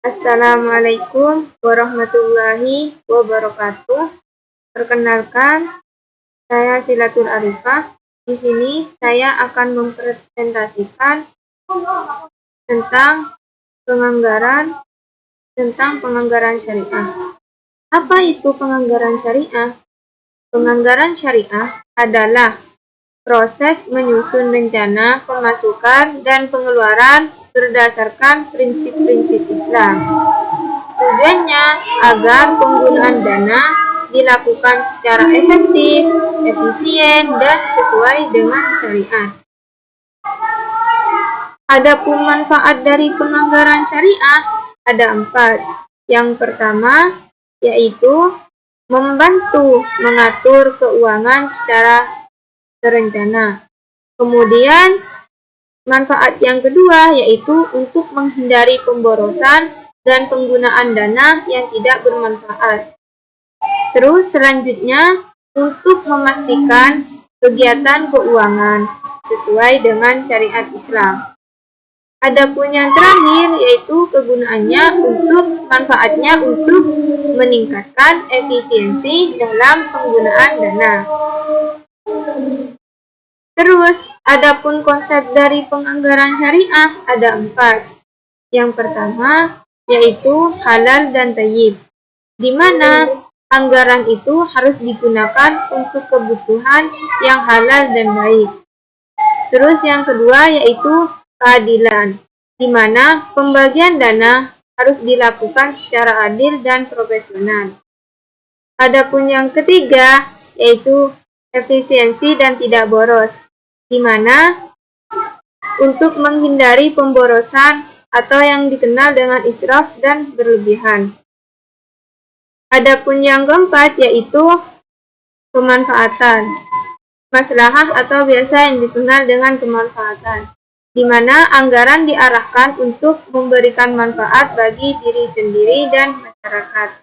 Assalamualaikum warahmatullahi wabarakatuh. Perkenalkan, saya Silatul Arifah. Di sini saya akan mempresentasikan tentang penganggaran syariah. Apa itu penganggaran syariah? Penganggaran syariah adalah proses menyusun rencana pemasukan dan pengeluaran berdasarkan prinsip-prinsip Islam. Tujuannya agar penggunaan dana dilakukan secara efektif, efisien, dan sesuai dengan syariat. Adapun manfaat dari penganggaran syariah ada 4. Yang pertama yaitu membantu mengatur keuangan secara terencana. Kemudian manfaat yang kedua yaitu untuk menghindari pemborosan dan penggunaan dana yang tidak bermanfaat. Terus selanjutnya untuk memastikan kegiatan keuangan sesuai dengan syariat Islam. Adapun yang terakhir yaitu manfaatnya untuk meningkatkan efisiensi dalam penggunaan dana. Terus, adapun konsep dari penganggaran syariah ada 4. Yang pertama yaitu halal dan thayyib, di mana anggaran itu harus digunakan untuk kebutuhan yang halal dan baik. Terus yang kedua yaitu keadilan, di mana pembagian dana harus dilakukan secara adil dan profesional. Adapun yang ketiga yaitu efisiensi dan tidak boros, di mana untuk menghindari pemborosan atau yang dikenal dengan israf dan berlebihan. Adapun yang keempat yaitu kemanfaatan, maslahah atau biasa yang dikenal dengan kemanfaatan, di mana anggaran diarahkan untuk memberikan manfaat bagi diri sendiri dan masyarakat.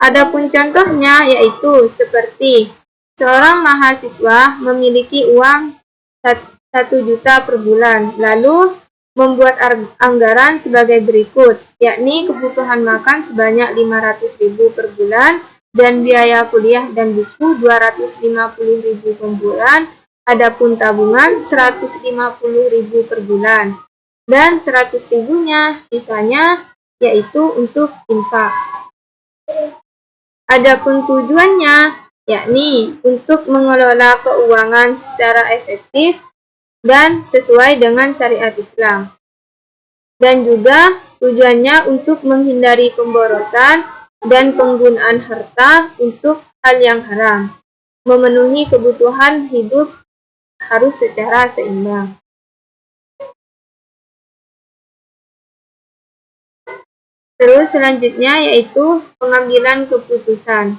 Adapun contohnya yaitu seperti seorang mahasiswa memiliki uang 1 juta per bulan, lalu membuat anggaran sebagai berikut, yakni kebutuhan makan sebanyak 500.000 per bulan, dan biaya kuliah dan buku 250.000 per bulan. Adapun tabungan 150.000 per bulan, dan 100.000-nya sisanya yaitu untuk infak. Adapun tujuannya yakni untuk mengelola keuangan secara efektif dan sesuai dengan syariat Islam. Dan juga tujuannya untuk menghindari pemborosan dan penggunaan harta untuk hal yang haram. Memenuhi kebutuhan hidup harus secara seimbang. Terus selanjutnya yaitu pengambilan keputusan.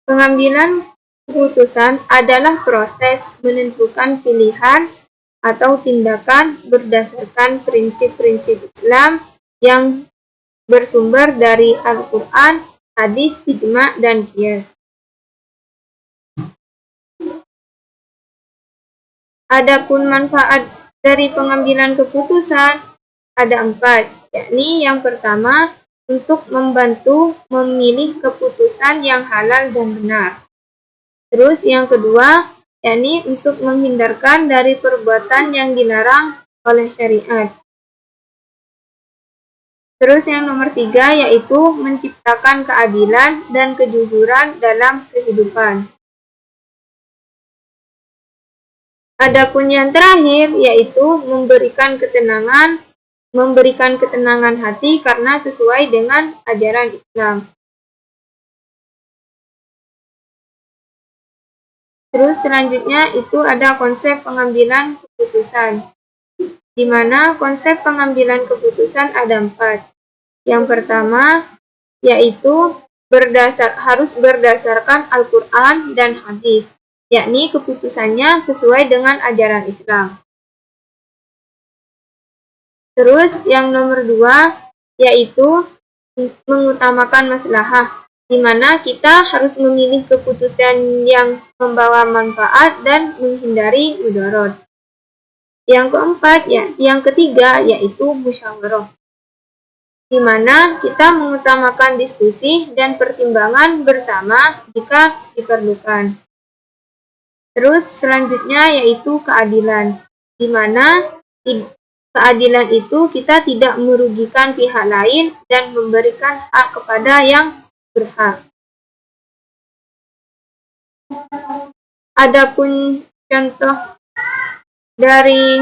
Pengambilan keputusan adalah proses menentukan pilihan atau tindakan berdasarkan prinsip-prinsip Islam yang bersumber dari Al-Quran, hadis, ijma, dan qiyas. Adapun manfaat dari pengambilan keputusan ada 4, yakni yang pertama untuk membantu memilih keputusan yang halal dan benar. Terus yang kedua yakni untuk menghindarkan dari perbuatan yang dilarang oleh syariat. Terus yang nomor 3 yaitu menciptakan keadilan dan kejujuran dalam kehidupan. Adapun yang terakhir yaitu memberikan ketenangan hati karena sesuai dengan ajaran Islam. Terus selanjutnya itu ada konsep pengambilan keputusan, di mana konsep pengambilan keputusan ada 4. Yang pertama yaitu harus berdasarkan Al-Quran dan hadis, yakni keputusannya sesuai dengan ajaran Islam. Terus yang nomor 2 yaitu mengutamakan maslahah, di mana kita harus memilih keputusan yang membawa manfaat dan menghindari mudarat. Yang ketiga yaitu musyawarah, di mana kita mengutamakan diskusi dan pertimbangan bersama jika diperlukan. Terus selanjutnya yaitu keadilan, di mana keadilan itu kita tidak merugikan pihak lain dan memberikan hak kepada yang berhak. Adapun contoh dari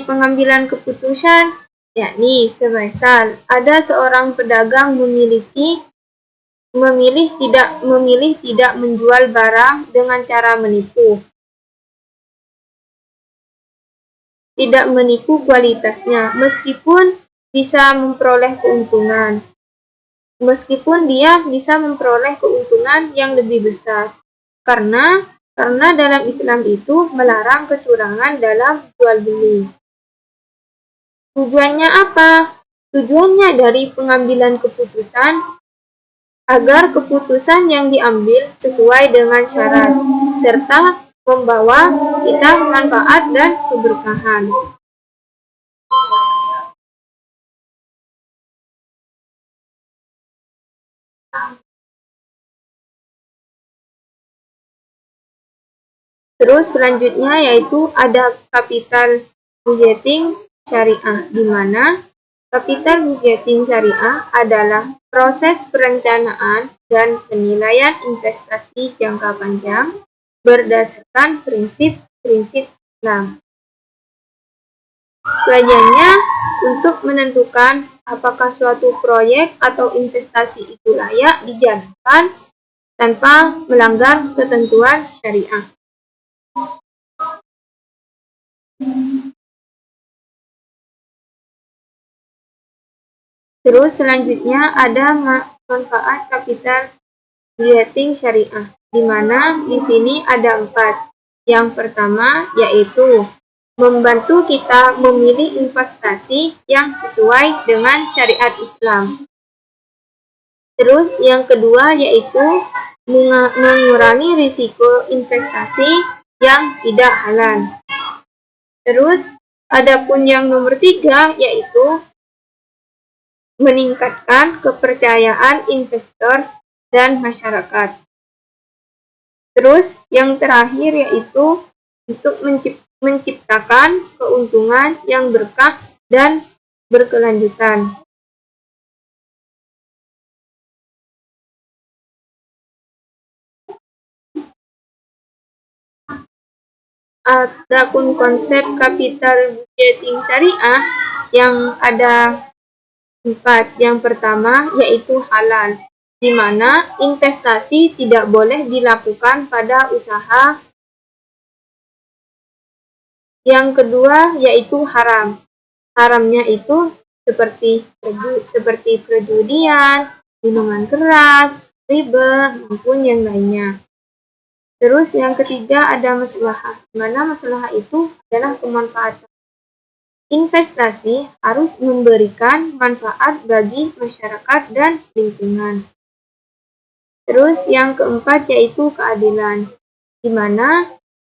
pengambilan keputusan, yakni semisal ada seorang pedagang memilih tidak menjual barang dengan cara tidak menipu kualitasnya, meskipun dia bisa memperoleh keuntungan yang lebih besar, karena dalam Islam itu melarang kecurangan dalam jual beli. Tujuannya apa? Tujuannya dari pengambilan keputusan agar keputusan yang diambil sesuai dengan syarat, serta membawa kita manfaat dan keberkahan. Terus selanjutnya yaitu ada capital budgeting syariah, di mana capital budgeting syariah adalah proses perencanaan dan penilaian investasi jangka panjang berdasarkan prinsip-prinsip Islam. Tujuannya untuk menentukan apakah suatu proyek atau investasi itu layak dijalankan tanpa melanggar ketentuan syariah. Terus selanjutnya ada manfaat capital budgeting syariah, di mana di sini ada 4. Yang pertama yaitu membantu kita memilih investasi yang sesuai dengan syariat Islam. Terus yang kedua yaitu mengurangi risiko investasi yang tidak halal. Terus adapun yang nomor 3 yaitu meningkatkan kepercayaan investor dan masyarakat. Terus yang terakhir yaitu untuk menciptakan keuntungan yang berkah dan berkelanjutan. Adapun konsep capital budgeting syariah yang ada 4. Yang pertama yaitu halal, di mana investasi tidak boleh dilakukan pada usaha. Yang kedua yaitu haram. Haramnya itu seperti perjudian, minuman keras, riba, maupun yang lainnya. Terus yang ketiga ada maslahah, di mana maslahah itu adalah kemanfaatan. Investasi harus memberikan manfaat bagi masyarakat dan lingkungan. Terus yang keempat yaitu keadilan, di mana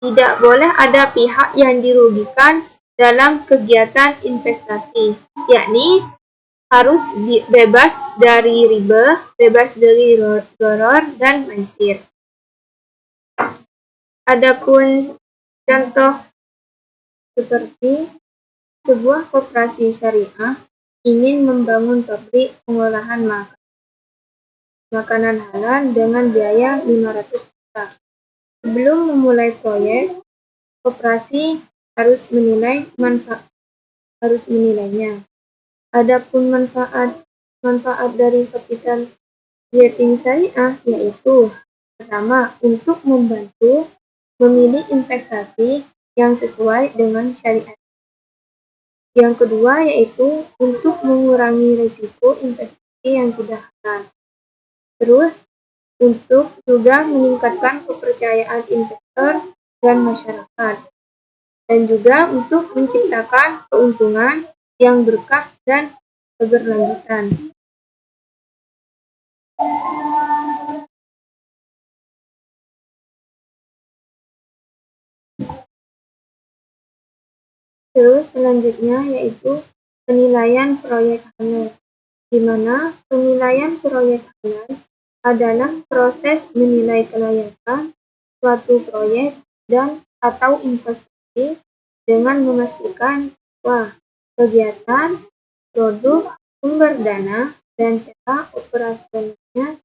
tidak boleh ada pihak yang dirugikan dalam kegiatan investasi, yakni harus bebas dari riba, bebas dari gharar dan maisir. Adapun contoh seperti sebuah koperasi syariah ingin membangun pabrik pengolahan makanan halal dengan biaya 500 juta. Sebelum memulai proyek, koperasi harus menilainya. Adapun manfaat dari capital budgeting syariah yaitu pertama, untuk membantu memilih investasi yang sesuai dengan syariat. Yang kedua yaitu untuk mengurangi risiko investasi yang tidak halal. Terus untuk juga meningkatkan kepercayaan investor dan masyarakat. Dan juga untuk menciptakan keuntungan yang berkah dan keberlanjutan. Terus selanjutnya yaitu penilaian proyek halal, di mana penilaian proyek halal adalah proses menilai kelayakan suatu proyek dan atau investasi dengan memastikan bahwa kegiatan, produk, sumber dana, dan cara operasionalnya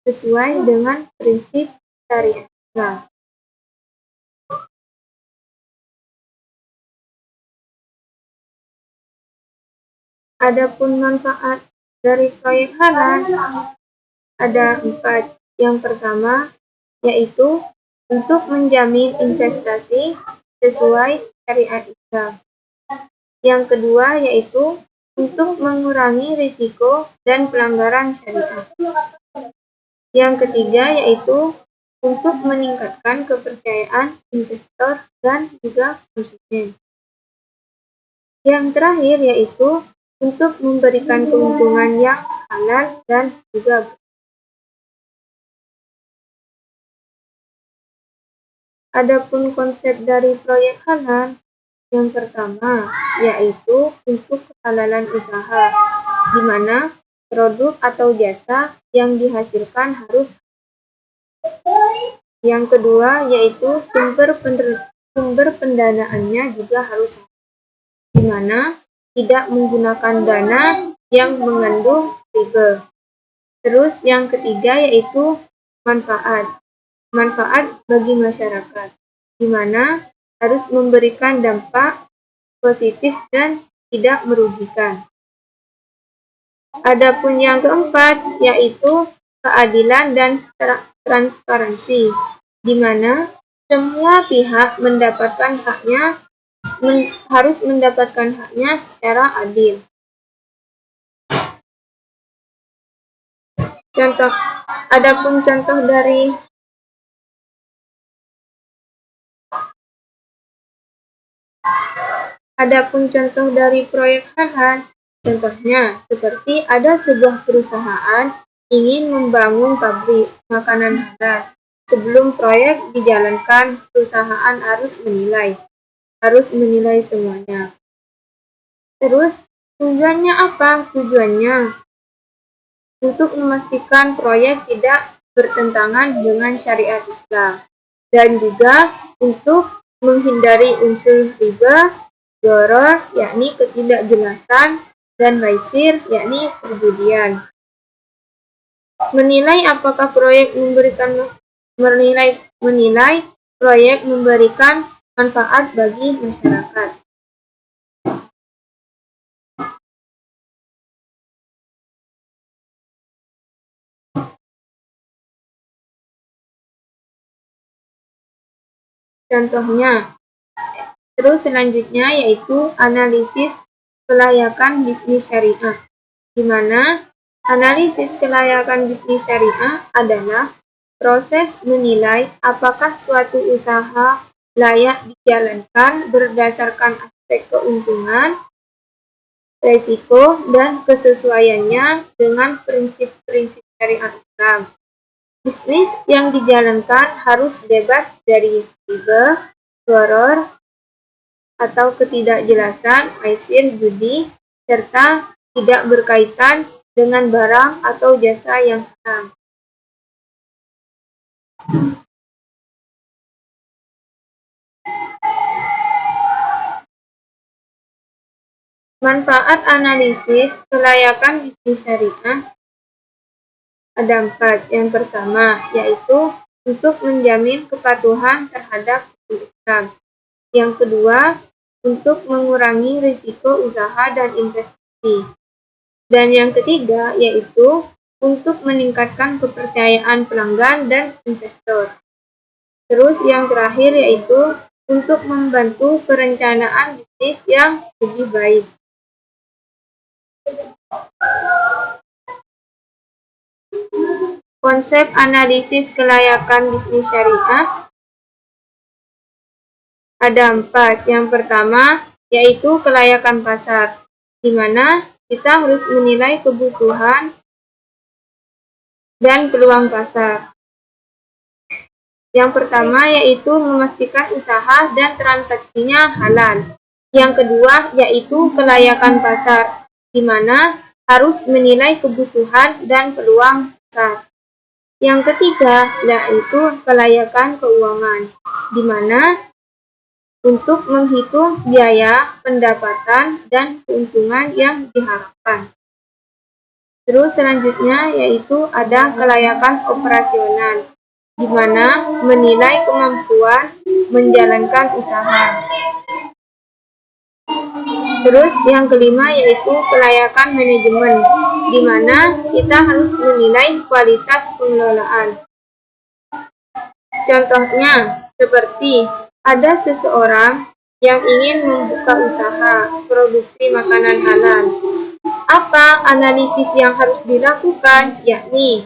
sesuai dengan prinsip syariat Islam. Adapun manfaat dari proyek halal ada 4. Yang pertama yaitu untuk menjamin investasi sesuai syariat Islam. Yang kedua yaitu untuk mengurangi risiko dan pelanggaran syariat. Yang ketiga yaitu untuk meningkatkan kepercayaan investor dan juga konsumen. Yang terakhir yaitu untuk memberikan keuntungan yang halal dan juga Adapun konsep dari proyek halal yang pertama yaitu untuk kehalalan usaha, di mana produk atau jasa yang dihasilkan harus. Yang kedua yaitu sumber pendanaannya juga harus, di mana tidak menggunakan dana yang mengandung riba. Terus yang ketiga yaitu manfaat bagi masyarakat, di mana harus memberikan dampak positif dan tidak merugikan. Adapun yang keempat yaitu keadilan dan transparansi, di mana semua pihak harus mendapatkan haknya secara adil. Adapun contoh dari proyek halal, contohnya seperti ada sebuah perusahaan ingin membangun pabrik makanan halal. Sebelum proyek dijalankan, perusahaan harus menilai semuanya. Terus tujuannya apa? Tujuannya untuk memastikan proyek tidak bertentangan dengan syariat Islam, dan juga untuk menghindari unsur riba, doror yakni ketidakjelasan, dan maisir yakni perjudian. Menilai proyek memberikan manfaat bagi masyarakat. Contohnya, terus selanjutnya yaitu analisis kelayakan bisnis syariah, di mana analisis kelayakan bisnis syariah adalah proses menilai apakah suatu usaha layak dijalankan berdasarkan aspek keuntungan, resiko, dan kesesuaiannya dengan prinsip-prinsip syariat Islam. Bisnis yang dijalankan harus bebas dari riba, doror, atau ketidakjelasan, maisir, judi, serta tidak berkaitan dengan barang atau jasa yang haram. Manfaat analisis kelayakan bisnis syariah ada 4. Yang pertama yaitu untuk menjamin kepatuhan terhadap hukum Islam. Yang kedua, untuk mengurangi risiko usaha dan investasi. Dan yang ketiga yaitu untuk meningkatkan kepercayaan pelanggan dan investor. Terus yang terakhir yaitu untuk membantu perencanaan bisnis yang lebih baik. Konsep analisis kelayakan bisnis syariah ada 4. Yang pertama yaitu kelayakan pasar, di mana kita harus menilai kebutuhan dan peluang pasar. Yang pertama yaitu memastikan usaha dan transaksinya halal. Yang kedua yaitu kelayakan pasar, di mana harus menilai kebutuhan dan peluang pasar. Yang ketiga yaitu kelayakan keuangan, di mana untuk menghitung biaya, pendapatan, dan keuntungan yang diharapkan. Terus selanjutnya yaitu ada kelayakan operasional, di mana menilai kemampuan menjalankan usaha. Terus yang kelima yaitu kelayakan manajemen, di mana kita harus menilai kualitas pengelolaan. Contohnya seperti ada seseorang yang ingin membuka usaha produksi makanan halal. Apa analisis yang harus dilakukan? Yakni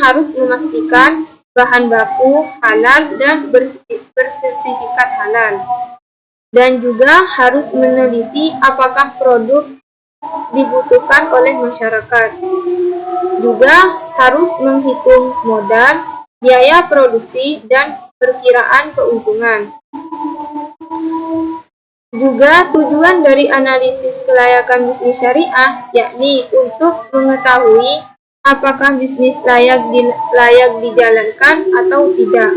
harus memastikan bahan baku halal dan bersertifikat halal. Dan juga harus meneliti apakah produk dibutuhkan oleh masyarakat. Juga harus menghitung modal, biaya produksi, dan perkiraan keuntungan. Juga tujuan dari analisis kelayakan bisnis syariah yakni untuk mengetahui apakah bisnis layak dijalankan atau tidak.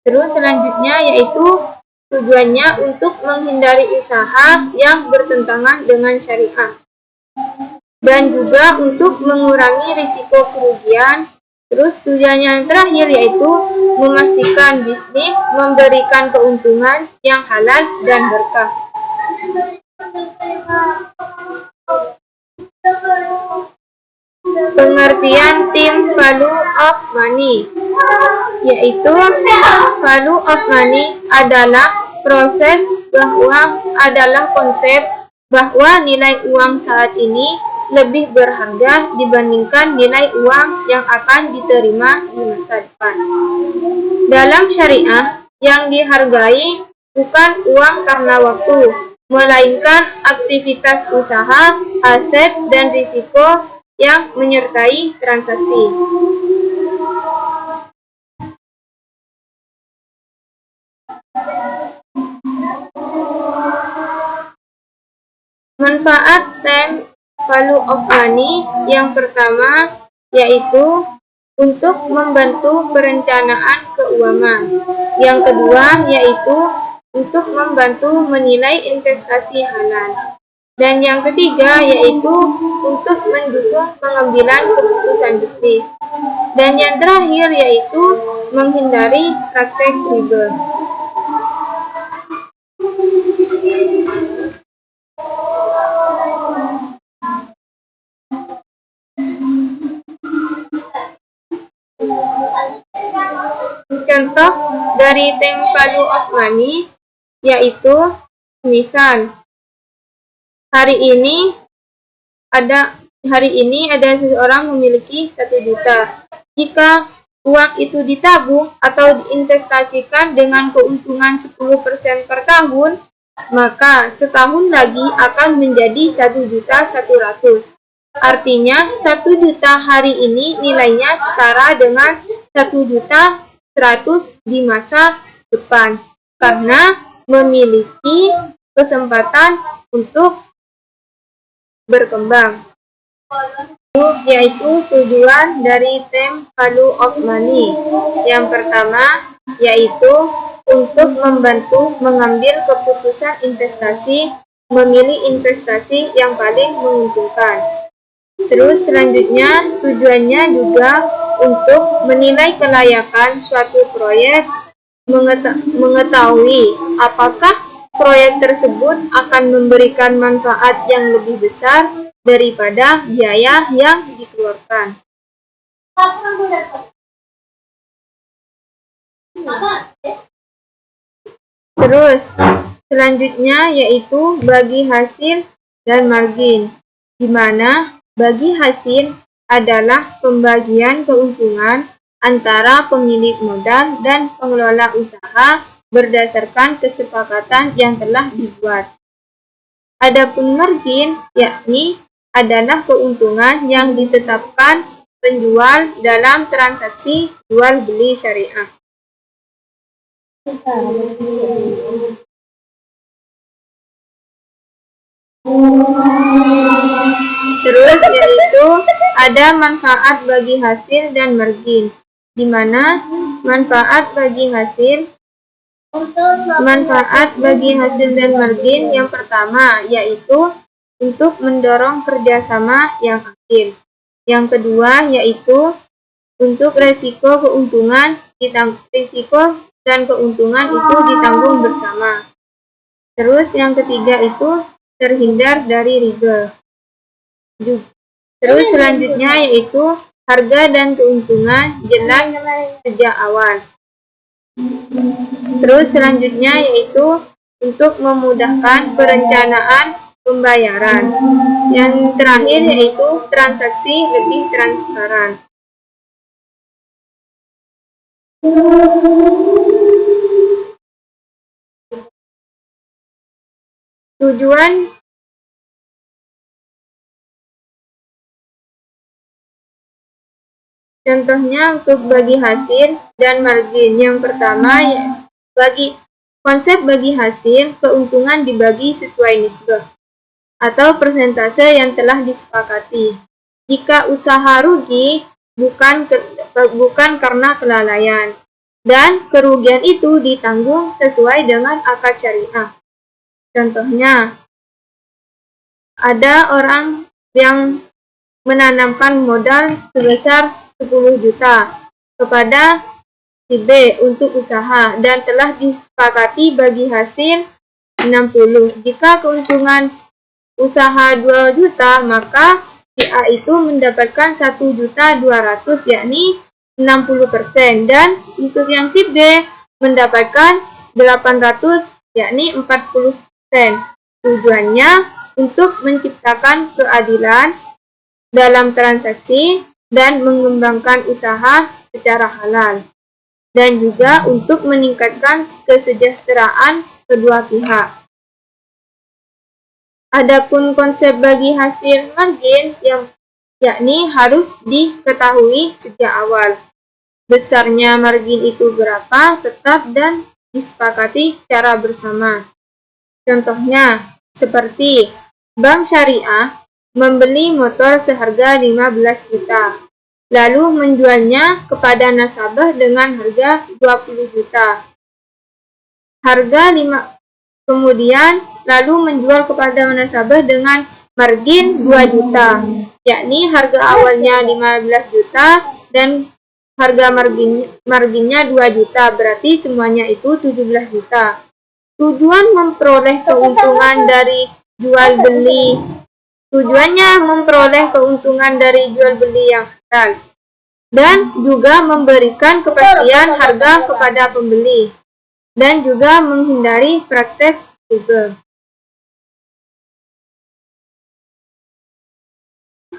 Terus selanjutnya yaitu tujuannya untuk menghindari usaha yang bertentangan dengan syariah. Dan juga untuk mengurangi risiko kerugian. Terus tujuannya yang terakhir yaitu memastikan bisnis memberikan keuntungan yang halal dan berkah. Pengertian tim value of money, yaitu value of money adalah konsep bahwa nilai uang saat ini lebih berharga dibandingkan nilai uang yang akan diterima di masa depan. Dalam syariah, yang dihargai bukan uang karena waktu, melainkan aktivitas usaha, aset, dan risiko yang menyertai transaksi. Manfaat time value of money yang pertama yaitu untuk membantu perencanaan keuangan. Yang kedua yaitu untuk membantu menilai investasi halal. Dan yang ketiga yaitu untuk mendukung pengambilan keputusan bisnis. Dan yang terakhir yaitu menghindari praktek riba. Contoh dari time value of money yaitu misal hari ini ada seseorang memiliki 1 juta. Jika uang itu ditabung atau diinvestasikan dengan keuntungan 10% per tahun, maka setahun lagi akan menjadi 1.100.000. Artinya 1 juta hari ini nilainya setara dengan 1.100.000 di masa depan karena memiliki kesempatan untuk berkembang. Yaitu tujuan dari time value of money. Yang pertama yaitu untuk membantu mengambil keputusan investasi, memilih investasi yang paling menguntungkan. Terus selanjutnya tujuannya juga untuk menilai kelayakan suatu proyek, mengetahui apakah proyek tersebut akan memberikan manfaat yang lebih besar daripada biaya yang dikeluarkan. Terus selanjutnya yaitu bagi hasil dan margin, di mana bagi hasil adalah pembagian keuntungan antara pemilik modal dan pengelola usaha berdasarkan kesepakatan yang telah dibuat. Adapun margin yakni adalah keuntungan yang ditetapkan penjual dalam transaksi jual beli syariah. Terus yaitu ada manfaat bagi hasil dan margin, di mana manfaat bagi hasil dan margin yang pertama yaitu untuk mendorong kerjasama yang adil. Yang kedua yaitu untuk risiko dan keuntungan itu ditanggung bersama. Terus yang ketiga itu terhindar dari riba. Terus selanjutnya yaitu harga dan keuntungan jelas sejak awal. Terus selanjutnya yaitu untuk memudahkan perencanaan pembayaran. Yang terakhir yaitu transaksi lebih transparan. Tujuan contohnya untuk bagi hasil dan margin. Yang pertama ya konsep bagi hasil, keuntungan dibagi sesuai nisbah atau persentase yang telah disepakati. Jika usaha rugi bukan karena kelalaian, dan kerugian itu ditanggung sesuai dengan akad syariah. Contohnya, ada orang yang menanamkan modal sebesar 10 juta kepada si B untuk usaha dan telah disepakati bagi hasil 60. Jika keuntungan usaha 2 juta, maka si A itu mendapatkan 1.200.000 yakni 60%, dan untuk yang si B mendapatkan 800 yakni 40%. Tujuannya untuk menciptakan keadilan dalam transaksi dan mengembangkan usaha secara halal, dan juga untuk meningkatkan kesejahteraan kedua pihak. Adapun konsep bagi hasil margin yakni harus diketahui sejak awal. Besarnya margin itu berapa tetap dan disepakati secara bersama. Contohnya, seperti bank syariah membeli motor seharga 15 juta, lalu menjualnya kepada nasabah dengan harga 20 juta. Kemudian lalu menjual kepada nasabah dengan margin 2 juta, yakni harga awalnya 15 juta dan harga marginnya 2 juta, berarti semuanya itu 17 juta. Tujuannya memperoleh keuntungan dari jual beli yang halal, dan juga memberikan kepastian harga kepada pembeli, dan juga menghindari praktek riba.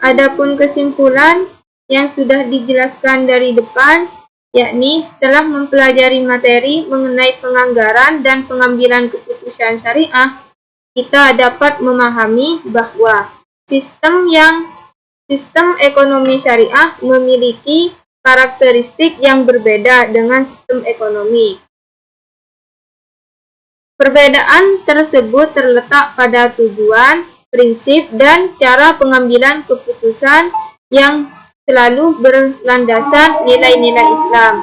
Adapun kesimpulan yang sudah dijelaskan dari depan, yakni setelah mempelajari materi mengenai penganggaran dan pengambilan keputusan syariah, kita dapat memahami bahwa sistem ekonomi syariah memiliki karakteristik yang berbeda dengan sistem ekonomi. Perbedaan tersebut terletak pada tujuan, prinsip, dan cara pengambilan keputusan yang selalu berlandaskan nilai-nilai Islam.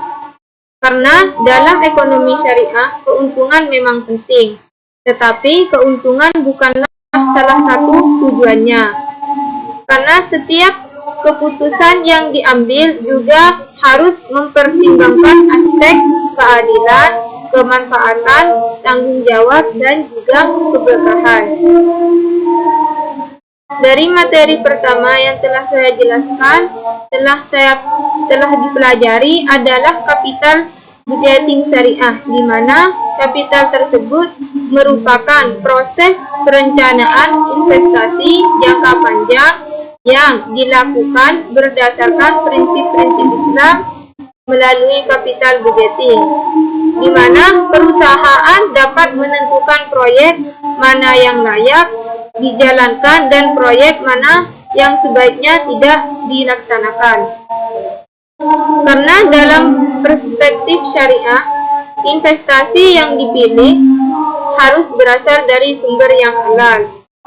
Karena dalam ekonomi syariah, keuntungan memang penting, tetapi keuntungan bukanlah salah satu tujuannya. Karena setiap keputusan yang diambil juga harus mempertimbangkan aspek keadilan, kemanfaatan, tanggung jawab, dan juga keberkahan. Dari materi pertama yang telah saya jelaskan, telah dipelajari adalah capital budgeting syariah, di mana kapital tersebut merupakan proses perencanaan investasi jangka panjang yang dilakukan berdasarkan prinsip-prinsip Islam melalui capital budgeting, di mana perusahaan dapat menentukan proyek mana yang layak dijalankan dan proyek mana yang sebaiknya tidak dilaksanakan. Karena dalam perspektif syariah, investasi yang dipilih harus berasal dari sumber yang halal,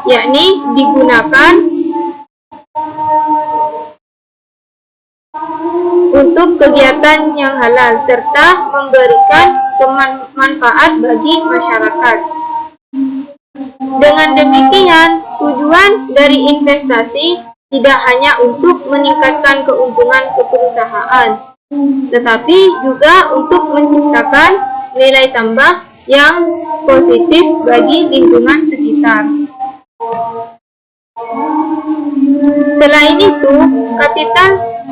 yakni digunakan untuk kegiatan yang halal serta memberikan manfaat bagi masyarakat. Dengan demikian, tujuan dari investasi tidak hanya untuk meningkatkan keuntungan ke perusahaan, tetapi juga untuk menciptakan nilai tambah yang positif bagi lingkungan sekitar. Selain itu, Kapital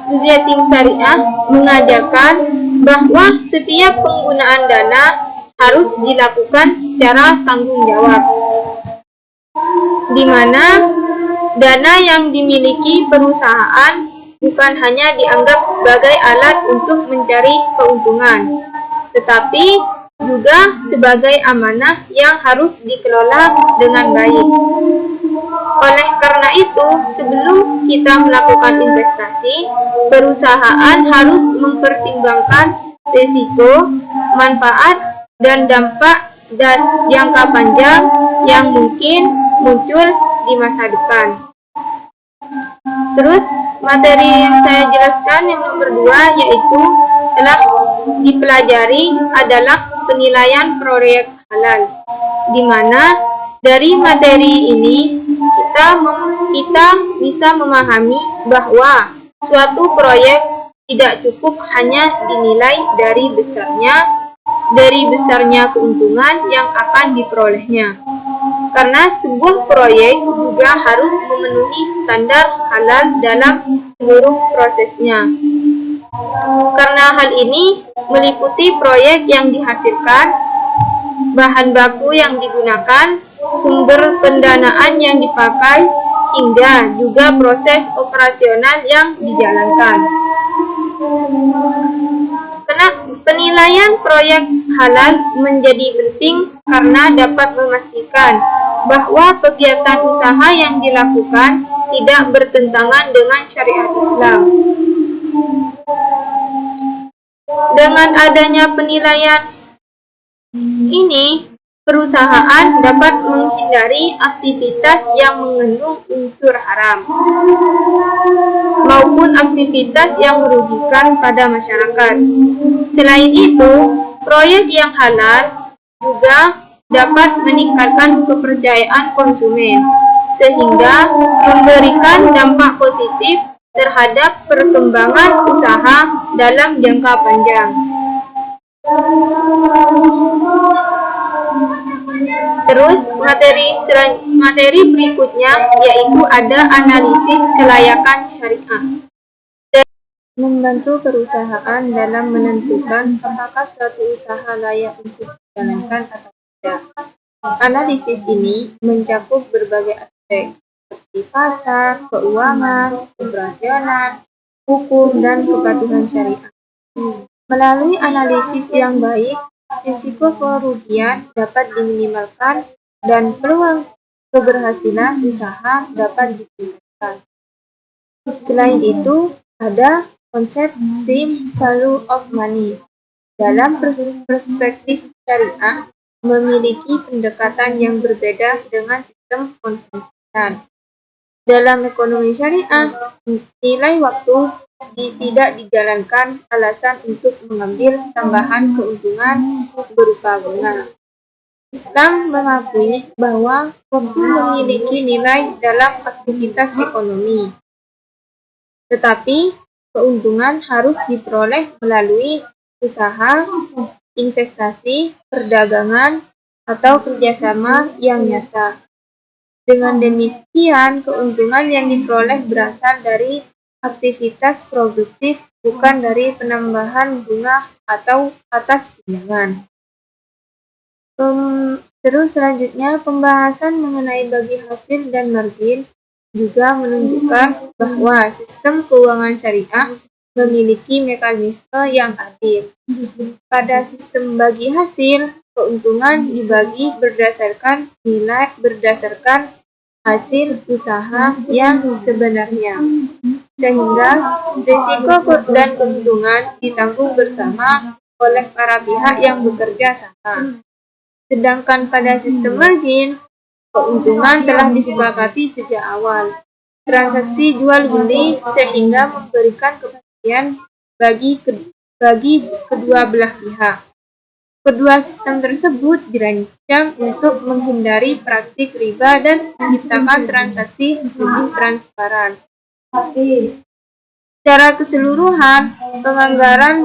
Budgeting Syariah mengajarkan bahwa setiap penggunaan dana harus dilakukan secara tanggung jawab, di mana dana yang dimiliki perusahaan bukan hanya dianggap sebagai alat untuk mencari keuntungan, tetapi juga sebagai amanah yang harus dikelola dengan baik. Oleh karena itu, sebelum kita melakukan investasi, perusahaan harus mempertimbangkan risiko, manfaat, dan dampak jangka panjang yang mungkin muncul di masa depan. Terus, materi yang saya jelaskan yang nomor 2 yaitu telah dipelajari adalah penilaian proyek halal, di mana dari materi ini kita bisa memahami bahwa suatu proyek tidak cukup hanya dinilai dari besarnya keuntungan yang akan diperolehnya, karena sebuah proyek juga harus memenuhi standar halal dalam seluruh prosesnya. Karena hal ini meliputi proyek yang dihasilkan, bahan baku yang digunakan, sumber pendanaan yang dipakai, hingga juga proses operasional yang dijalankan. Penilaian proyek halal menjadi penting karena dapat memastikan bahwa kegiatan usaha yang dilakukan tidak bertentangan dengan syariat Islam. Dengan adanya penilaian ini, perusahaan dapat menghindari aktivitas yang mengandung unsur haram maupun aktivitas yang merugikan pada masyarakat. Selain itu, proyek yang halal juga dapat meningkatkan kepercayaan konsumen, sehingga memberikan dampak positif terhadap perkembangan usaha dalam jangka panjang. Terus materi berikutnya yaitu ada analisis kelayakan syariah. Membantu perusahaan dalam menentukan apakah suatu usaha layak untuk dijalankan atau tidak. Analisis ini mencakup berbagai aspek seperti pasar, keuangan, operasional, hukum, dan kepatuhan syariah. Melalui analisis yang baik, risiko kerugian dapat diminimalkan dan peluang keberhasilan usaha dapat ditingkatkan. Selain itu, ada konsep time value of money. Dalam perspektif syariah, memiliki pendekatan yang berbeda dengan sistem konvensional. Dalam ekonomi syariah, nilai waktu tidak dijalankan alasan untuk mengambil tambahan keuntungan berupa bunga. Islam mengakui bahwa waktu memiliki nilai dalam aktivitas ekonomi, tetapi keuntungan harus diperoleh melalui usaha, investasi, perdagangan, atau kerjasama yang nyata. Dengan demikian, keuntungan yang diperoleh berasal dari aktivitas produktif, bukan dari penambahan bunga atau atas pinjaman. Terus selanjutnya, pembahasan mengenai bagi hasil dan margin juga menunjukkan bahwa sistem keuangan syariah memiliki mekanisme yang adil. Pada sistem bagi hasil, keuntungan dibagi berdasarkan hasil usaha yang sebenarnya, sehingga risiko dan keuntungan ditanggung bersama oleh para pihak yang bekerja sama. Sedangkan pada sistem margin, keuntungan telah disepakati sejak awal. Transaksi jual beli sehingga memberikan kepastian bagi kedua belah pihak. Kedua sistem tersebut dirancang untuk menghindari praktik riba dan menciptakan transaksi lebih transparan. Secara keseluruhan, penganggaran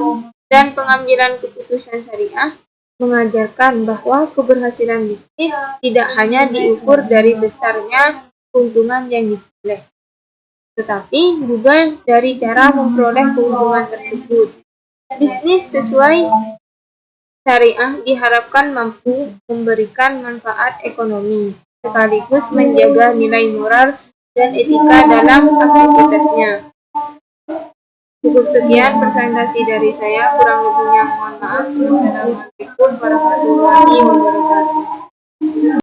dan pengambilan keputusan syariah mengajarkan bahwa keberhasilan bisnis tidak hanya diukur dari besarnya keuntungan yang diperoleh, tetapi juga dari cara memperoleh keuntungan tersebut. Bisnis sesuai syariah diharapkan mampu memberikan manfaat ekonomi, sekaligus menjaga nilai moral dan etika dalam aktivitasnya. Cukup sekian presentasi dari saya, kurang lebihnya mohon maaf. Wassalamualaikum warahmatullahi wabarakatuh.